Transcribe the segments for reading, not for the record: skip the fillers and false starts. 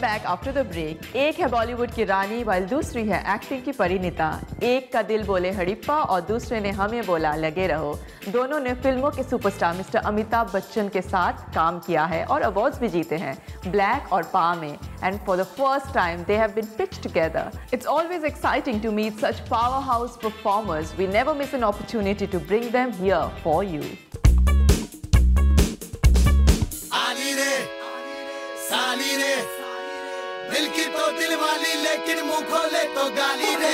back after the break. एक है बॉलीवुड की रानी while दूसरी है एक्टिंग की परिणीता. एक का दिल बोले हड़प्पा और दूसरे ने हमें बोला लगे रहो. दोनों ने फिल्मों के सुपरस्टार मिस्टर अमिताभ बच्चन के साथ काम किया है और अवार्ड्स भी जीते हैं ब्लैक और पा में. And for the first time they have been pitched together. It's always exciting to meet such powerhouse performers. We never miss an opportunity to bring them here for you. साली रे दिल की तो दिल वाली लेकिन मुंह खोले तो गाली रे.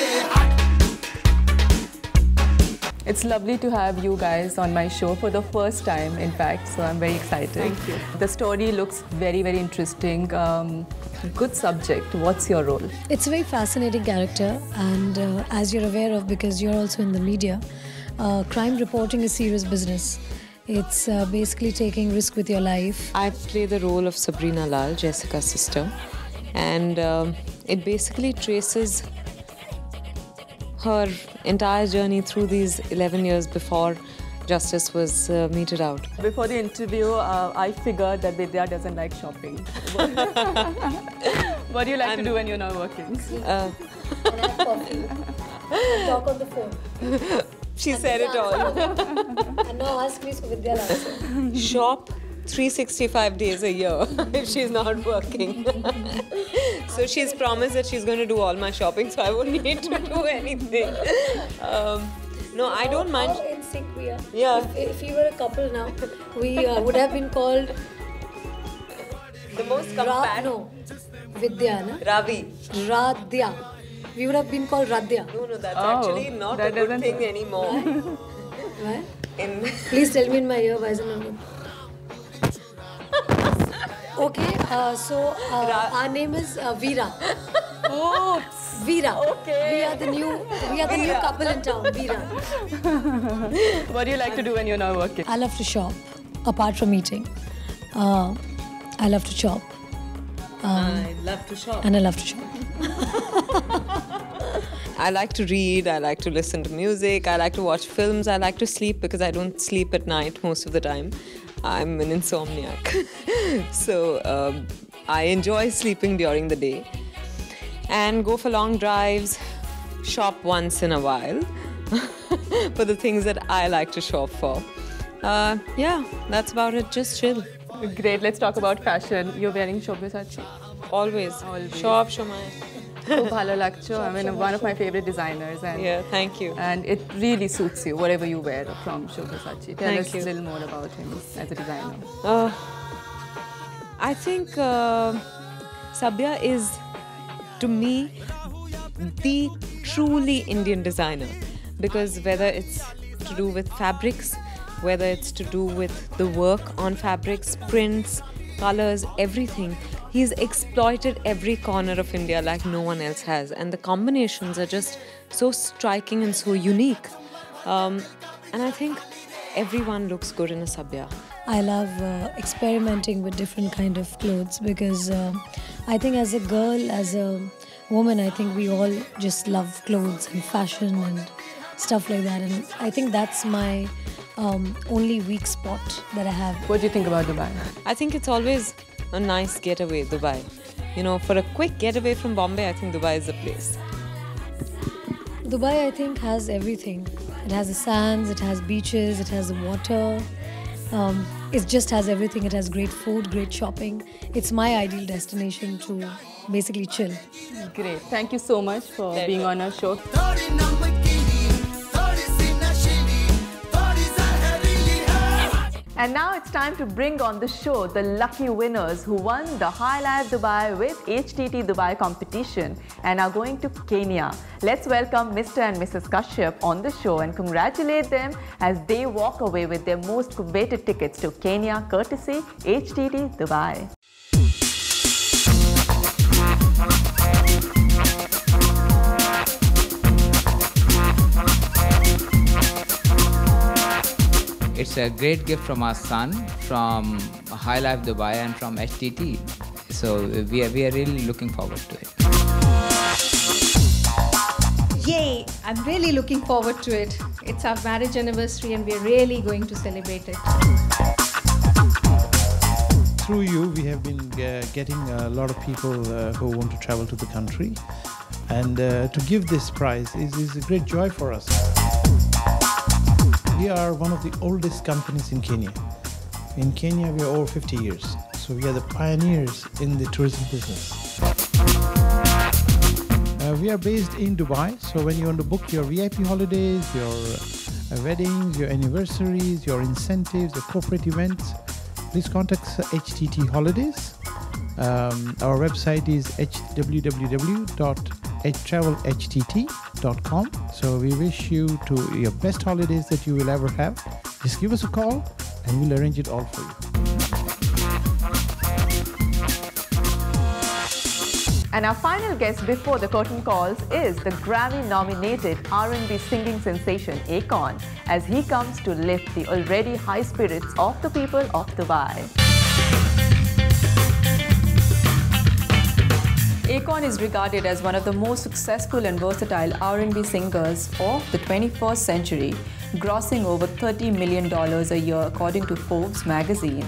It's lovely to have you guys on my show for the first time, in fact, so I'm very excited. Thank you. The story looks very, very interesting. Good subject. What's your role? It's a very fascinating character, and as you're aware of, because you're also in the media, crime reporting is serious business. It's basically taking risk with your life. I play the role of Sabrina Lal, Jessica's sister, and it basically traces her entire journey through these 11 years before justice was meted out. Before the interview, I figured that Vidya doesn't like shopping. What do you like to do when you're not working? And have coffee. Talk on the phone. She said it all. And now ask me for Vidya Lal. Shop 365 days a year if she's not working. So she's promised that she's going to do all my shopping, so I won't need to do anything. No, I don't mind. How in sync we are. Yeah. If we were a couple now, we would have been called The most compact. No, Vidya, na? Ravi. Radhya. We would have been called Radhya. No, that's actually not a good thing anymore. Why? Please tell me in my ear, why is it not good? Okay, so our name is Veera. Oops. Veera. Okay. We are the new couple in town, Veera. What do you like to do when you're not working? I love to shop, apart from eating. I love to shop. I love to shop. And I love to shop. I like to read, I like to listen to music, I like to watch films, I like to sleep because I don't sleep at night most of the time. I'm an insomniac. So I enjoy sleeping during the day and go for long drives, shop once in a while for the things that I like to shop for. Yeah, that's about it. Just chill. Great. Let's talk about fashion. You're wearing Shobhasachi. Always. Shop, Shomai. Khub bhalo lagcho. I mean, one of my favorite designers. And yeah, thank you. And it really suits you, whatever you wear from Shobhasachi. Tell us you. a little more about him as a designer. I think Sabya is, to me, the truly Indian designer. Because whether it's to do with fabrics, whether it's to do with the work on fabrics, prints, colors, everything, he's exploited every corner of India like no one else has. And the combinations are just so striking and so unique. And I think everyone looks good in a Sabya. I love experimenting with different kind of clothes because I think as a girl, as a woman, I think we all just love clothes and fashion and stuff like that. And I think that's my only weak spot that I have. What do you think about Dubai? I think it's always a nice getaway, Dubai. You know, for a quick getaway from Bombay, I think Dubai is the place. Dubai, I think, has everything. It has the sands, it has beaches, it has the water. It just has everything. It has great food, great shopping. It's my ideal destination to basically chill. Great. Thank you so much for being on our show. And now it's time to bring on the show the lucky winners who won the High Life Dubai with HTT Dubai competition and are going to Kenya. Let's welcome Mr. and Mrs. Kashyap on the show and congratulate them as they walk away with their most coveted tickets to Kenya courtesy HTT Dubai. It's a great gift from our son, from High Life Dubai and from HTT. So we are really looking forward to it. Yay! I'm really looking forward to it. It's our marriage anniversary and we're really going to celebrate it. through you, we have been getting a lot of people who want to travel to the country. And to give this prize is a great joy for us. We are one of the oldest companies in Kenya. In Kenya, we are over 50 years. So we are the pioneers in the tourism business. We are based in Dubai. So when you want to book your VIP holidays, your weddings, your anniversaries, your incentives, your corporate events, please contact HTT Holidays. Our website is www.travelhtt.com. So we wish you your best holidays that you will ever have. Just give us a call and we'll arrange it all for you. And our final guest before the curtain calls is the Grammy-nominated R&B singing sensation Akon, as he comes to lift the already high spirits of the people of Dubai. Akon is regarded as one of the most successful and versatile R&B singers of the 21st century, grossing over $30 million a year according to Forbes magazine.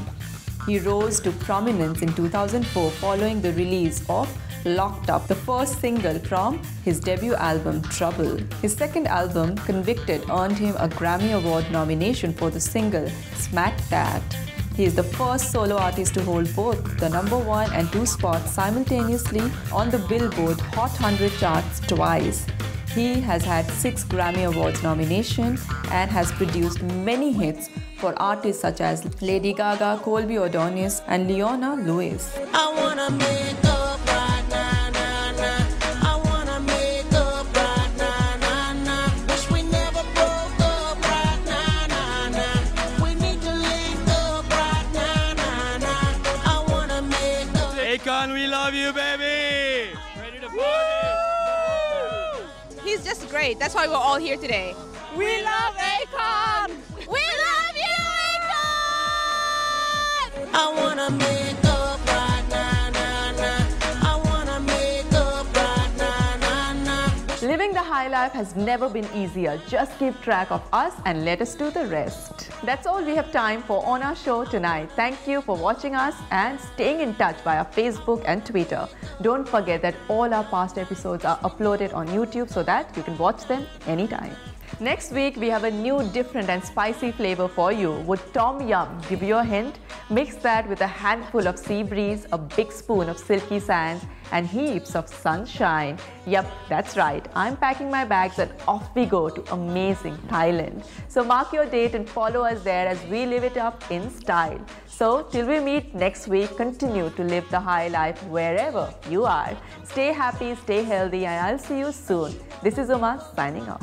He rose to prominence in 2004 following the release of Locked Up, the first single from his debut album Trouble. His second album, Convicted, earned him a Grammy Award nomination for the single Smack That. He is the first solo artist to hold both the #1 and 2 spots simultaneously on the Billboard Hot 100 charts twice. He has had 6 Grammy Awards nominations and has produced many hits for artists such as Lady Gaga, Colby O'Donis, and Leona Lewis. I wanna make up right now, nah, nah. I wanna make up right now, nah, nah. Wish we never broke up right now, nah, nah. We need to link up right now, nah, nah. I wanna make up. Akon, we love you, baby! Ready to party! He's just great. That's why we're all here today. We love Akon! We love you, Akon! I wanna make up right now, nah, nah. I wanna make up right now, nah, nah. Living the high life has never been easier. Just keep track of us and let us do the rest. That's all we have time for on our show tonight. Thank you for watching us and staying in touch via Facebook and Twitter. Don't forget that all our past episodes are uploaded on YouTube so that you can watch them anytime. Next week, we have a new, different and spicy flavor for you. Would Tom Yum give you a hint? Mix that with a handful of sea breeze, a big spoon of silky sands, and heaps of sunshine. Yep, that's right. I'm packing my bags and off we go to amazing Thailand. So mark your date and follow us there as we live it up in style. So till we meet next week, continue to live the high life wherever you are. Stay happy, stay healthy, and I'll see you soon. This is Uma signing off.